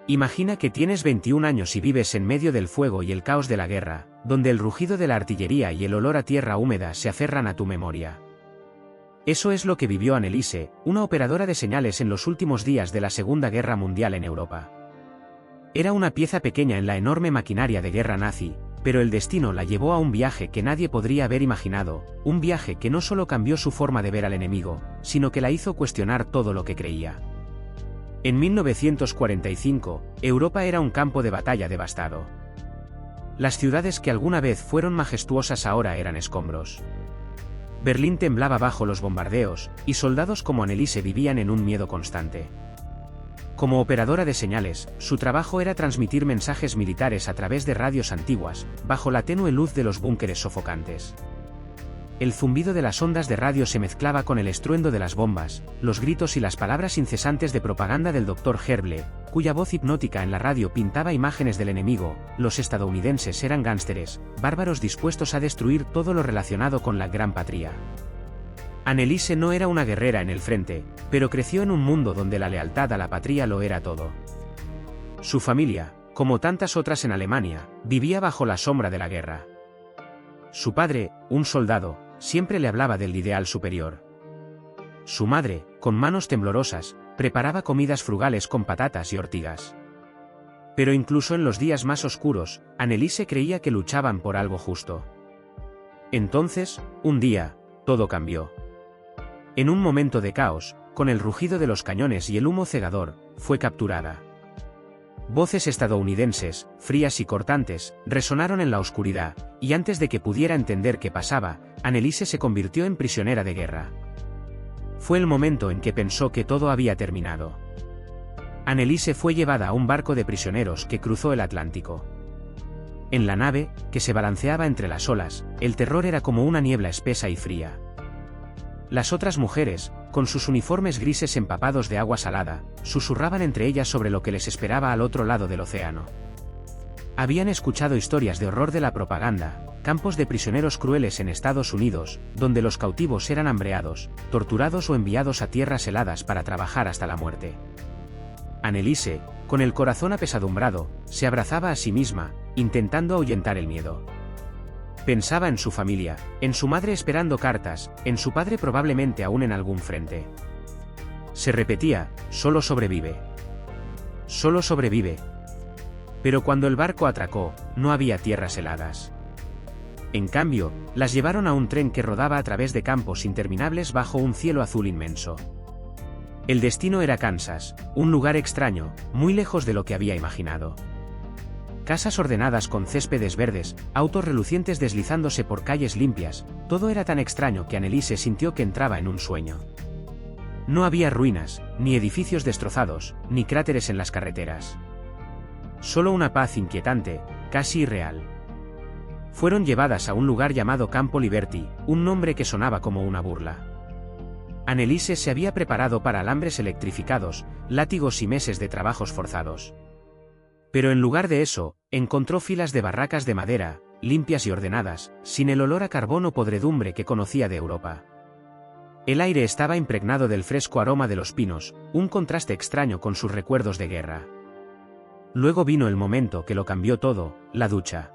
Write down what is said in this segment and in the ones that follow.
Imagina que tienes 21 años y vives en medio del fuego y el caos de la guerra, donde el rugido de la artillería y el olor a tierra húmeda se aferran a tu memoria. Eso es lo que vivió Anneliese, una operadora de señales en los últimos días de la Segunda Guerra Mundial en Europa. Era una pieza pequeña en la enorme maquinaria de guerra nazi, pero el destino la llevó a un viaje que nadie podría haber imaginado, un viaje que no solo cambió su forma de ver al enemigo, sino que la hizo cuestionar todo lo que creía. En 1945, Europa era un campo de batalla devastado. Las ciudades que alguna vez fueron majestuosas ahora eran escombros. Berlín temblaba bajo los bombardeos, y soldados como Anneliese vivían en un miedo constante. Como operadora de señales, su trabajo era transmitir mensajes militares a través de radios antiguas, bajo la tenue luz de los búnkeres sofocantes. El zumbido de las ondas de radio se mezclaba con el estruendo de las bombas, los gritos y las palabras incesantes de propaganda del Dr. Herble, cuya voz hipnótica en la radio pintaba imágenes del enemigo. Los estadounidenses eran gánsteres, bárbaros dispuestos a destruir todo lo relacionado con la Gran Patria. Anneliese no era una guerrera en el frente, pero creció en un mundo donde la lealtad a la patria lo era todo. Su familia, como tantas otras en Alemania, vivía bajo la sombra de la guerra. Su padre, un soldado, siempre le hablaba del ideal superior. Su madre, con manos temblorosas, preparaba comidas frugales con patatas y ortigas. Pero incluso en los días más oscuros, Anneliese creía que luchaban por algo justo. Entonces, un día, todo cambió. En un momento de caos, con el rugido de los cañones y el humo cegador, fue capturada. Voces estadounidenses, frías y cortantes, resonaron en la oscuridad, y antes de que pudiera entender qué pasaba, Anneliese se convirtió en prisionera de guerra. Fue el momento en que pensó que todo había terminado. Anneliese fue llevada a un barco de prisioneros que cruzó el Atlántico. En la nave, que se balanceaba entre las olas, el terror era como una niebla espesa y fría. Las otras mujeres, con sus uniformes grises empapados de agua salada, susurraban entre ellas sobre lo que les esperaba al otro lado del océano. Habían escuchado historias de horror de la propaganda, campos de prisioneros crueles en Estados Unidos, donde los cautivos eran hambreados, torturados o enviados a tierras heladas para trabajar hasta la muerte. Anneliese, con el corazón apesadumbrado, se abrazaba a sí misma, intentando ahuyentar el miedo. Pensaba en su familia, en su madre esperando cartas, en su padre probablemente aún en algún frente. Se repetía, solo sobrevive. Solo sobrevive. Pero cuando el barco atracó, no había tierras heladas. En cambio, las llevaron a un tren que rodaba a través de campos interminables bajo un cielo azul inmenso. El destino era Kansas, un lugar extraño, muy lejos de lo que había imaginado. Casas ordenadas con céspedes verdes, autos relucientes deslizándose por calles limpias, todo era tan extraño que Anneliese sintió que entraba en un sueño. No había ruinas, ni edificios destrozados, ni cráteres en las carreteras. Solo una paz inquietante, casi irreal. Fueron llevadas a un lugar llamado Campo Liberty, un nombre que sonaba como una burla. Anneliese se había preparado para alambres electrificados, látigos y meses de trabajos forzados. Pero en lugar de eso, encontró filas de barracas de madera, limpias y ordenadas, sin el olor a carbón o podredumbre que conocía de Europa. El aire estaba impregnado del fresco aroma de los pinos, un contraste extraño con sus recuerdos de guerra. Luego vino el momento que lo cambió todo, la ducha.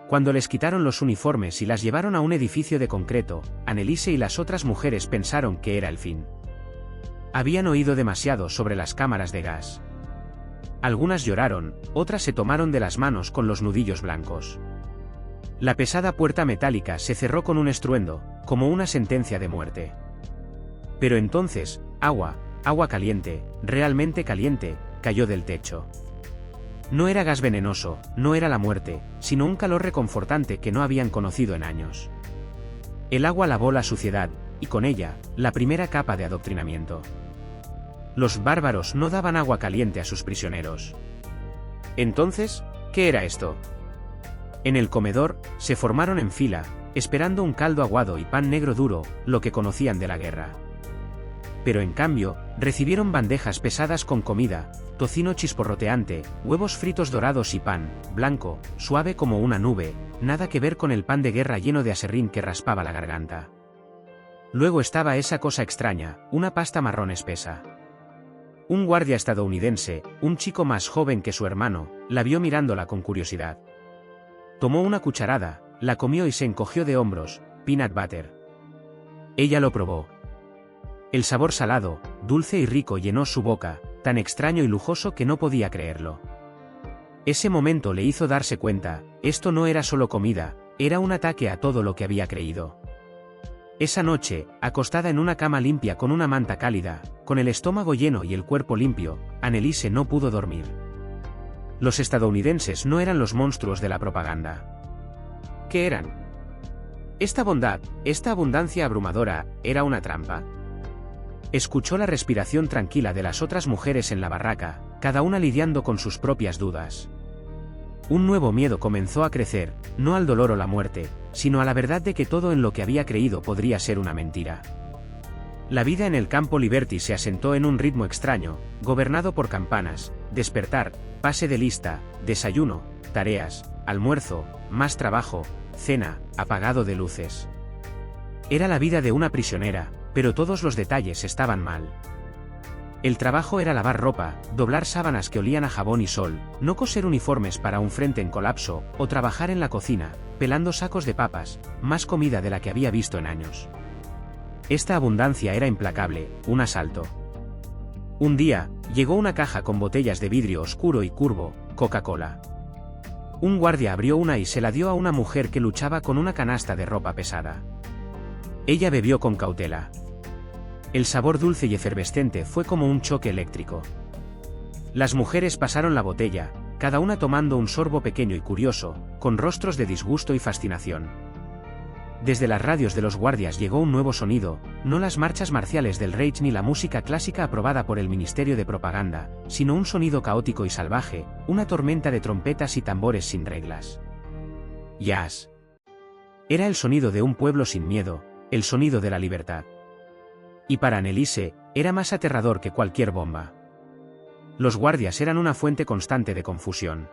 Cuando les quitaron los uniformes y las llevaron a un edificio de concreto, Anneliese y las otras mujeres pensaron que era el fin. Habían oído demasiado sobre las cámaras de gas. Algunas lloraron, otras se tomaron de las manos con los nudillos blancos. La pesada puerta metálica se cerró con un estruendo, como una sentencia de muerte. Pero entonces, agua caliente, realmente caliente, cayó del techo. No era gas venenoso, no era la muerte, sino un calor reconfortante que no habían conocido en años. El agua lavó la suciedad, y con ella, la primera capa de adoctrinamiento. Los bárbaros no daban agua caliente a sus prisioneros. Entonces, ¿qué era esto? En el comedor, se formaron en fila, esperando un caldo aguado y pan negro duro, lo que conocían de la guerra. Pero en cambio, recibieron bandejas pesadas con comida, tocino chisporroteante, huevos fritos dorados y pan, blanco, suave como una nube, nada que ver con el pan de guerra lleno de aserrín que raspaba la garganta. Luego estaba esa cosa extraña, una pasta marrón espesa. Un guardia estadounidense, un chico más joven que su hermano, la vio mirándola con curiosidad. Tomó una cucharada, la comió y se encogió de hombros. Peanut butter. Ella lo probó. El sabor salado, dulce y rico llenó su boca, tan extraño y lujoso que no podía creerlo. Ese momento le hizo darse cuenta, esto no era solo comida, era un ataque a todo lo que había creído. Esa noche, acostada en una cama limpia con una manta cálida, con el estómago lleno y el cuerpo limpio, Anneliese no pudo dormir. Los estadounidenses no eran los monstruos de la propaganda. ¿Qué eran? Esta bondad, esta abundancia abrumadora, ¿era una trampa? Escuchó la respiración tranquila de las otras mujeres en la barraca, cada una lidiando con sus propias dudas. Un nuevo miedo comenzó a crecer, no al dolor o la muerte, sino a la verdad de que todo en lo que había creído podría ser una mentira. La vida en el campo Liberty se asentó en un ritmo extraño, gobernado por campanas, despertar, pase de lista, desayuno, tareas, almuerzo, más trabajo, cena, apagado de luces. Era la vida de una prisionera, pero todos los detalles estaban mal. El trabajo era lavar ropa, doblar sábanas que olían a jabón y sol, no coser uniformes para un frente en colapso, o trabajar en la cocina, pelando sacos de papas, más comida de la que había visto en años. Esta abundancia era implacable, un asalto. Un día, llegó una caja con botellas de vidrio oscuro y curvo, Coca-Cola. Un guardia abrió una y se la dio a una mujer que luchaba con una canasta de ropa pesada. Ella bebió con cautela. El sabor dulce y efervescente fue como un choque eléctrico. Las mujeres pasaron la botella, cada una tomando un sorbo pequeño y curioso, con rostros de disgusto y fascinación. Desde las radios de los guardias llegó un nuevo sonido, no las marchas marciales del Reich ni la música clásica aprobada por el Ministerio de Propaganda, sino un sonido caótico y salvaje, una tormenta de trompetas y tambores sin reglas. Jazz. Era el sonido de un pueblo sin miedo, el sonido de la libertad. Y para Anneliese, era más aterrador que cualquier bomba. Los guardias eran una fuente constante de confusión.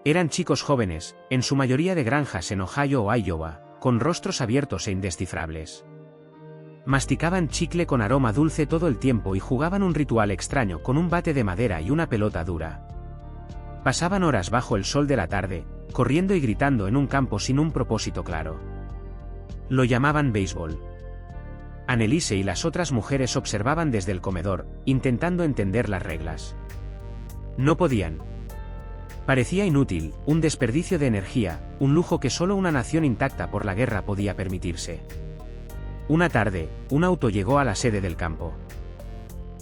Eran chicos jóvenes, en su mayoría de granjas en Ohio o Iowa, con rostros abiertos e indescifrables. Masticaban chicle con aroma dulce todo el tiempo y jugaban un ritual extraño con un bate de madera y una pelota dura. Pasaban horas bajo el sol de la tarde, corriendo y gritando en un campo sin un propósito claro. Lo llamaban béisbol. Anneliese y las otras mujeres observaban desde el comedor, intentando entender las reglas. No podían. Parecía inútil, un desperdicio de energía, un lujo que solo una nación intacta por la guerra podía permitirse. Una tarde, un auto llegó a la sede del campo.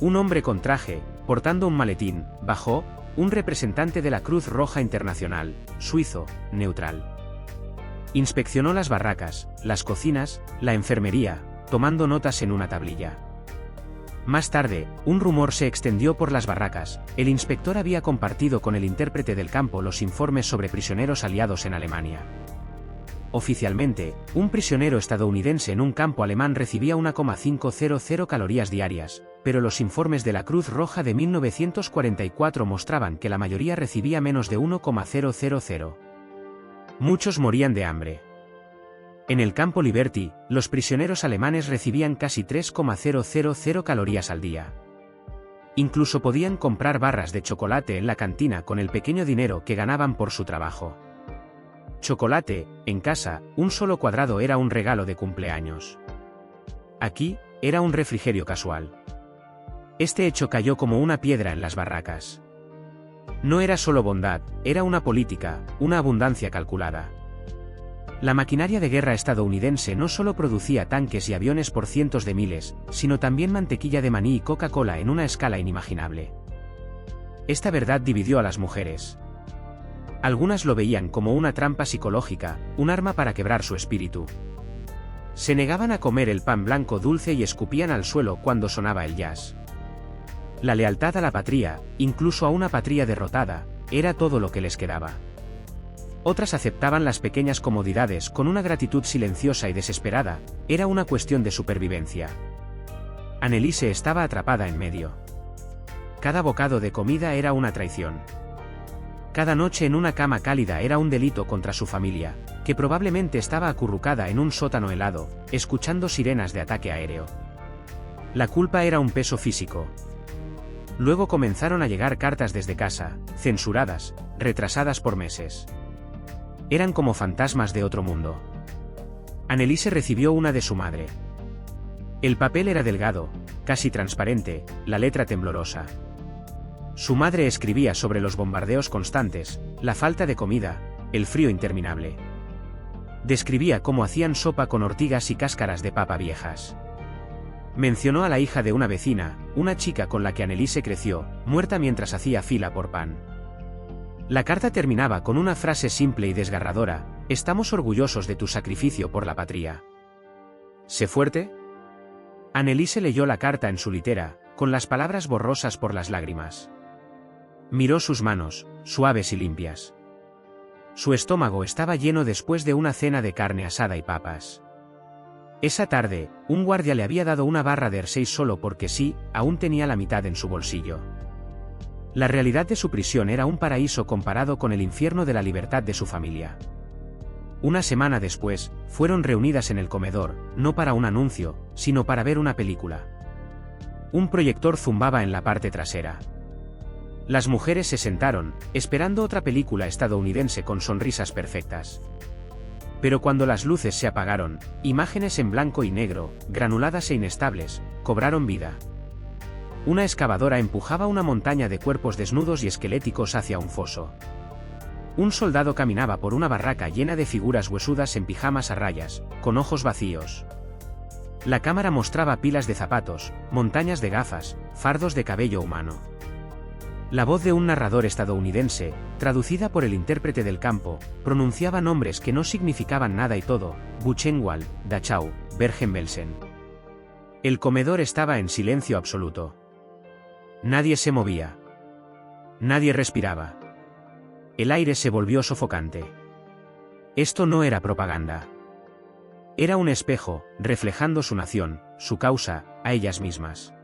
Un hombre con traje, portando un maletín, bajó, un representante de la Cruz Roja Internacional, suizo, neutral. Inspeccionó las barracas, las cocinas, la enfermería, tomando notas en una tablilla. Más tarde, un rumor se extendió por las barracas, el inspector había compartido con el intérprete del campo los informes sobre prisioneros aliados en Alemania. Oficialmente, un prisionero estadounidense en un campo alemán recibía 1,500 calorías diarias, pero los informes de la Cruz Roja de 1944 mostraban que la mayoría recibía menos de 1,000. Muchos morían de hambre. En el campo Liberty, los prisioneros alemanes recibían casi 3,000 calorías al día. Incluso podían comprar barras de chocolate en la cantina con el pequeño dinero que ganaban por su trabajo. Chocolate, en casa, un solo cuadrado era un regalo de cumpleaños. Aquí, era un refrigerio casual. Este hecho cayó como una piedra en las barracas. No era solo bondad, era una política, una abundancia calculada. La maquinaria de guerra estadounidense no solo producía tanques y aviones por cientos de miles, sino también mantequilla de maní y Coca-Cola en una escala inimaginable. Esta verdad dividió a las mujeres. Algunas lo veían como una trampa psicológica, un arma para quebrar su espíritu. Se negaban a comer el pan blanco dulce y escupían al suelo cuando sonaba el jazz. La lealtad a la patria, incluso a una patria derrotada, era todo lo que les quedaba. Otras aceptaban las pequeñas comodidades con una gratitud silenciosa y desesperada, era una cuestión de supervivencia. Anneliese estaba atrapada en medio. Cada bocado de comida era una traición. Cada noche en una cama cálida era un delito contra su familia, que probablemente estaba acurrucada en un sótano helado, escuchando sirenas de ataque aéreo. La culpa era un peso físico. Luego comenzaron a llegar cartas desde casa, censuradas, retrasadas por meses. Eran como fantasmas de otro mundo. Anneliese recibió una de su madre. El papel era delgado, casi transparente, la letra temblorosa. Su madre escribía sobre los bombardeos constantes, la falta de comida, el frío interminable. Describía cómo hacían sopa con ortigas y cáscaras de papa viejas. Mencionó a la hija de una vecina, una chica con la que Anneliese creció, muerta mientras hacía fila por pan. La carta terminaba con una frase simple y desgarradora: «Estamos orgullosos de tu sacrificio por la patria». «¿Sé fuerte?». Anneliese leyó la carta en su litera, con las palabras borrosas por las lágrimas. Miró sus manos, suaves y limpias. Su estómago estaba lleno después de una cena de carne asada y papas. Esa tarde, un guardia le había dado una barra de Hersey solo porque sí, aún tenía la mitad en su bolsillo. La realidad de su prisión era un paraíso comparado con el infierno de la libertad de su familia. Una semana después, fueron reunidas en el comedor, no para un anuncio, sino para ver una película. Un proyector zumbaba en la parte trasera. Las mujeres se sentaron, esperando otra película estadounidense con sonrisas perfectas. Pero cuando las luces se apagaron, imágenes en blanco y negro, granuladas e inestables, cobraron vida. Una excavadora empujaba una montaña de cuerpos desnudos y esqueléticos hacia un foso. Un soldado caminaba por una barraca llena de figuras huesudas en pijamas a rayas, con ojos vacíos. La cámara mostraba pilas de zapatos, montañas de gafas, fardos de cabello humano. La voz de un narrador estadounidense, traducida por el intérprete del campo, pronunciaba nombres que no significaban nada y todo: Buchenwald, Dachau, Bergen-Belsen. El comedor estaba en silencio absoluto. Nadie se movía. Nadie respiraba. El aire se volvió sofocante. Esto no era propaganda. Era un espejo, reflejando su nación, su causa, a ellas mismas.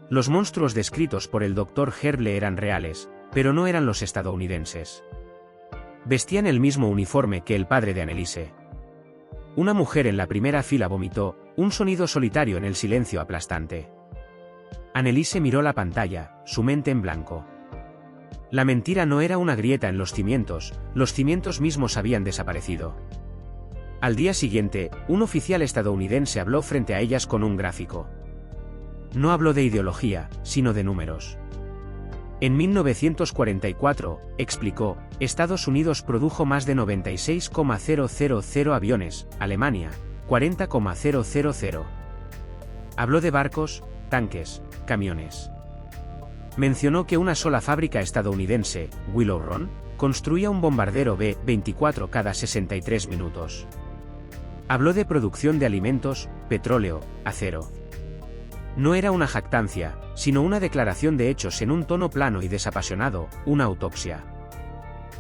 Los monstruos descritos por el Dr. Herble eran reales, pero no eran los estadounidenses. Vestían el mismo uniforme que el padre de Anneliese. Una mujer en la primera fila vomitó, un sonido solitario en el silencio aplastante. Anneliese miró la pantalla, su mente en blanco. La mentira no era una grieta en los cimientos mismos habían desaparecido. Al día siguiente, un oficial estadounidense habló frente a ellas con un gráfico. No habló de ideología, sino de números. En 1944, explicó, Estados Unidos produjo más de 96,000 aviones, Alemania, 40,000. Habló de barcos, tanques, camiones. Mencionó que una sola fábrica estadounidense, Willow Run, construía un bombardero B-24 cada 63 minutos. Habló de producción de alimentos, petróleo, acero. No era una jactancia, sino una declaración de hechos en un tono plano y desapasionado, una autopsia.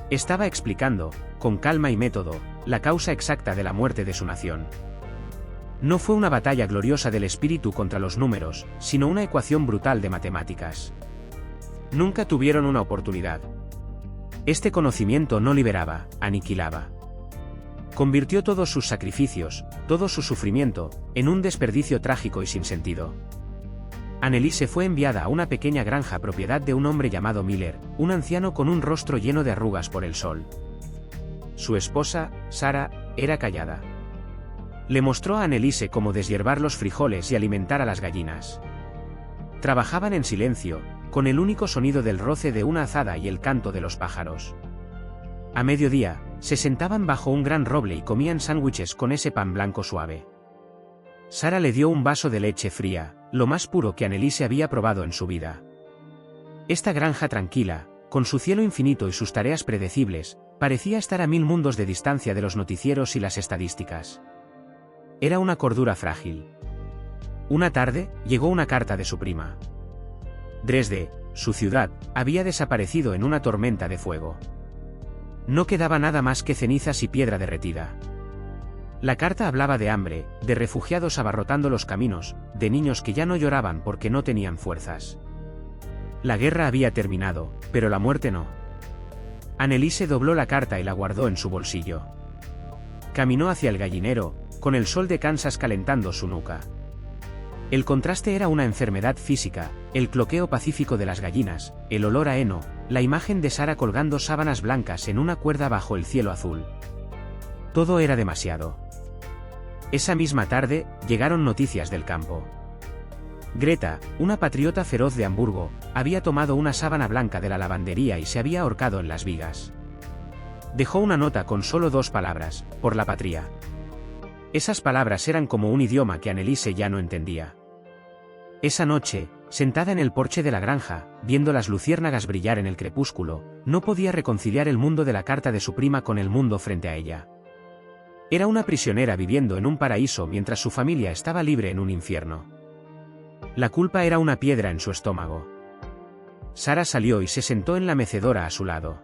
Estaba explicando, con calma y método, la causa exacta de la muerte de su nación. No fue una batalla gloriosa del espíritu contra los números, sino una ecuación brutal de matemáticas. Nunca tuvieron una oportunidad. Este conocimiento no liberaba, aniquilaba. Convirtió todos sus sacrificios, todo su sufrimiento, en un desperdicio trágico y sin sentido. Anneliese fue enviada a una pequeña granja propiedad de un hombre llamado Miller, un anciano con un rostro lleno de arrugas por el sol. Su esposa, Sara, era callada. Le mostró a Anneliese cómo deshiervar los frijoles y alimentar a las gallinas. Trabajaban en silencio, con el único sonido del roce de una azada y el canto de los pájaros. A mediodía, se sentaban bajo un gran roble y comían sándwiches con ese pan blanco suave. Sara le dio un vaso de leche fría, lo más puro que Anneliese había probado en su vida. Esta granja tranquila, con su cielo infinito y sus tareas predecibles, parecía estar a 1000 mundos de distancia de los noticieros y las estadísticas. Era una cordura frágil. Una tarde, llegó una carta de su prima. Dresde, su ciudad, había desaparecido en una tormenta de fuego. No quedaba nada más que cenizas y piedra derretida. La carta hablaba de hambre, de refugiados abarrotando los caminos, de niños que ya no lloraban porque no tenían fuerzas. La guerra había terminado, pero la muerte no. Anneliese dobló la carta y la guardó en su bolsillo. Caminó hacia el gallinero, con el sol de Kansas calentando su nuca. El contraste era una enfermedad física, el cloqueo pacífico de las gallinas, el olor a heno, la imagen de Sara colgando sábanas blancas en una cuerda bajo el cielo azul. Todo era demasiado. Esa misma tarde, llegaron noticias del campo. Greta, una patriota feroz de Hamburgo, había tomado una sábana blanca de la lavandería y se había ahorcado en las vigas. Dejó una nota con solo 2 palabras: por la patria. Esas palabras eran como un idioma que Anneliese ya no entendía. Esa noche, sentada en el porche de la granja, viendo las luciérnagas brillar en el crepúsculo, no podía reconciliar el mundo de la carta de su prima con el mundo frente a ella. Era una prisionera viviendo en un paraíso mientras su familia estaba libre en un infierno. La culpa era una piedra en su estómago. Sara salió y se sentó en la mecedora a su lado.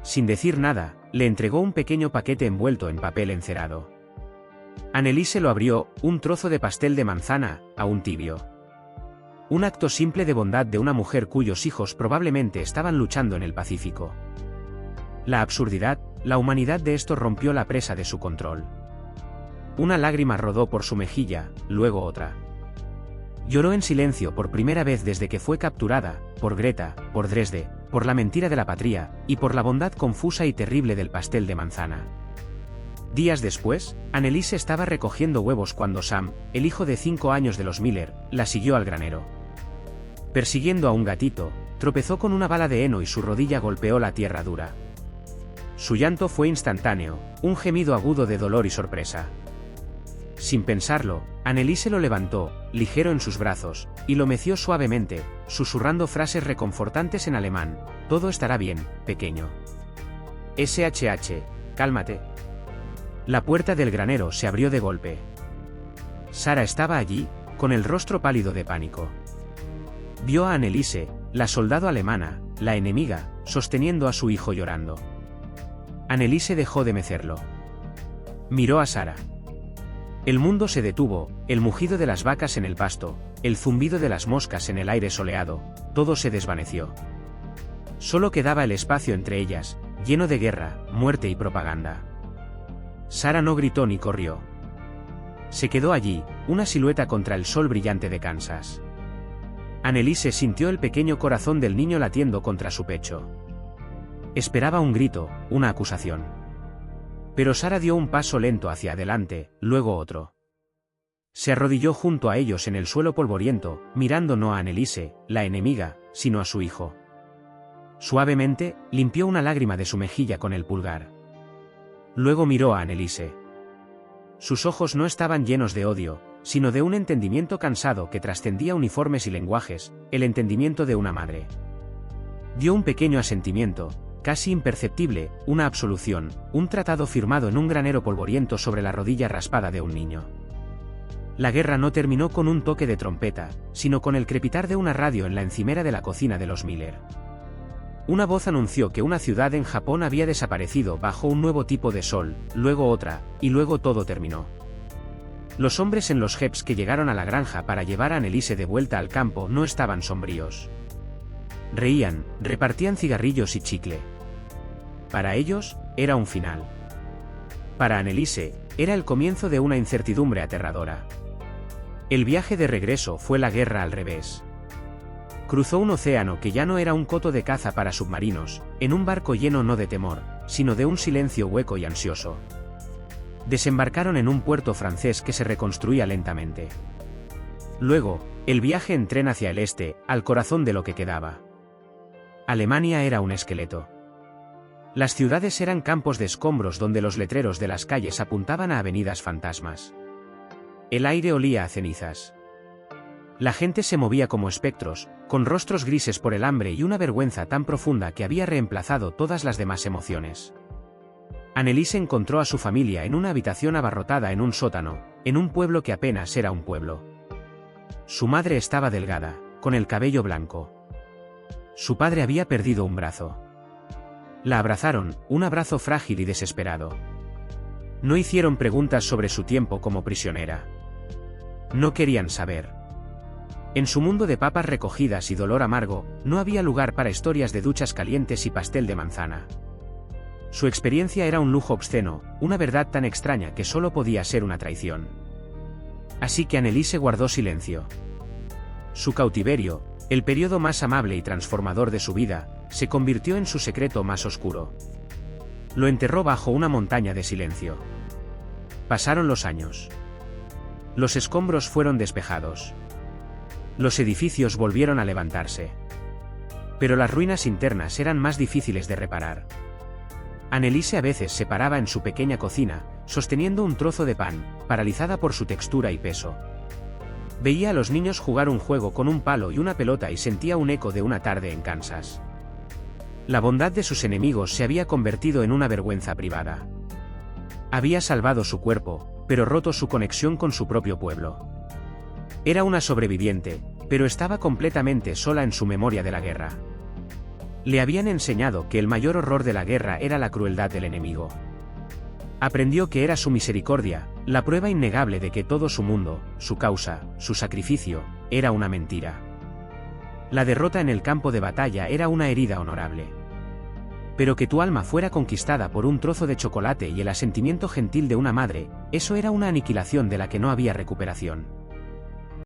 Sin decir nada, le entregó un pequeño paquete envuelto en papel encerado. Anneliese lo abrió, un trozo de pastel de manzana, aún tibio. Un acto simple de bondad de una mujer cuyos hijos probablemente estaban luchando en el Pacífico. La absurdidad, la humanidad de esto rompió la presa de su control. Una lágrima rodó por su mejilla, luego otra. Lloró en silencio por primera vez desde que fue capturada, por Greta, por Dresde, por la mentira de la patria, y por la bondad confusa y terrible del pastel de manzana. Días después, Anneliese estaba recogiendo huevos cuando Sam, el hijo de 5 años de los Miller, la siguió al granero. Persiguiendo a un gatito, tropezó con una bala de heno y su rodilla golpeó la tierra dura. Su llanto fue instantáneo, un gemido agudo de dolor y sorpresa. Sin pensarlo, Anneliese lo levantó, ligero en sus brazos, y lo meció suavemente, susurrando frases reconfortantes en alemán: todo estará bien, pequeño. SHH, cálmate. La puerta del granero se abrió de golpe. Sara estaba allí, con el rostro pálido de pánico. Vio a Anneliese, la soldado alemana, la enemiga, sosteniendo a su hijo llorando. Anneliese dejó de mecerlo. Miró a Sara. El mundo se detuvo, el mugido de las vacas en el pasto, el zumbido de las moscas en el aire soleado, todo se desvaneció. Solo quedaba el espacio entre ellas, lleno de guerra, muerte y propaganda. Sara no gritó ni corrió. Se quedó allí, una silueta contra el sol brillante de Kansas. Anneliese sintió el pequeño corazón del niño latiendo contra su pecho. Esperaba un grito, una acusación. Pero Sara dio un paso lento hacia adelante, luego otro. Se arrodilló junto a ellos en el suelo polvoriento, mirando no a Anneliese, la enemiga, sino a su hijo. Suavemente, limpió una lágrima de su mejilla con el pulgar. Luego miró a Anneliese. Sus ojos no estaban llenos de odio, sino de un entendimiento cansado que trascendía uniformes y lenguajes, el entendimiento de una madre. Dio un pequeño asentimiento, casi imperceptible, una absolución, un tratado firmado en un granero polvoriento sobre la rodilla raspada de un niño. La guerra no terminó con un toque de trompeta, sino con el crepitar de una radio en la encimera de la cocina de los Miller. Una voz anunció que una ciudad en Japón había desaparecido bajo un nuevo tipo de sol, luego otra, y luego todo terminó. Los hombres en los jeeps que llegaron a la granja para llevar a Anneliese de vuelta al campo no estaban sombríos. Reían, repartían cigarrillos y chicle. Para ellos, era un final. Para Anneliese, era el comienzo de una incertidumbre aterradora. El viaje de regreso fue la guerra al revés. Cruzó un océano que ya no era un coto de caza para submarinos, en un barco lleno no de temor, sino de un silencio hueco y ansioso. Desembarcaron en un puerto francés que se reconstruía lentamente. Luego, el viaje en tren hacia el este, al corazón de lo que quedaba. Alemania era un esqueleto. Las ciudades eran campos de escombros donde los letreros de las calles apuntaban a avenidas fantasmas. El aire olía a cenizas. La gente se movía como espectros, con rostros grises por el hambre y una vergüenza tan profunda que había reemplazado todas las demás emociones. Anneliese encontró a su familia en una habitación abarrotada en un sótano, en un pueblo que apenas era un pueblo. Su madre estaba delgada, con el cabello blanco. Su padre había perdido un brazo. La abrazaron, un abrazo frágil y desesperado. No hicieron preguntas sobre su tiempo como prisionera. No querían saber. En su mundo de papas recogidas y dolor amargo, no había lugar para historias de duchas calientes y pastel de manzana. Su experiencia era un lujo obsceno, una verdad tan extraña que solo podía ser una traición. Así que Anneliese guardó silencio. Su cautiverio, el periodo más amable y transformador de su vida, se convirtió en su secreto más oscuro. Lo enterró bajo una montaña de silencio. Pasaron los años. Los escombros fueron despejados. Los edificios volvieron a levantarse. Pero las ruinas internas eran más difíciles de reparar. Anneliese a veces se paraba en su pequeña cocina, sosteniendo un trozo de pan, paralizada por su textura y peso. Veía a los niños jugar un juego con un palo y una pelota y sentía un eco de una tarde en Kansas. La bondad de sus enemigos se había convertido en una vergüenza privada. Había salvado su cuerpo, pero roto su conexión con su propio pueblo. Era una sobreviviente, pero estaba completamente sola en su memoria de la guerra. Le habían enseñado que el mayor horror de la guerra era la crueldad del enemigo. Aprendió que era su misericordia, la prueba innegable de que todo su mundo, su causa, su sacrificio, era una mentira. La derrota en el campo de batalla era una herida honorable. Pero que tu alma fuera conquistada por un trozo de chocolate y el asentimiento gentil de una madre, eso era una aniquilación de la que no había recuperación.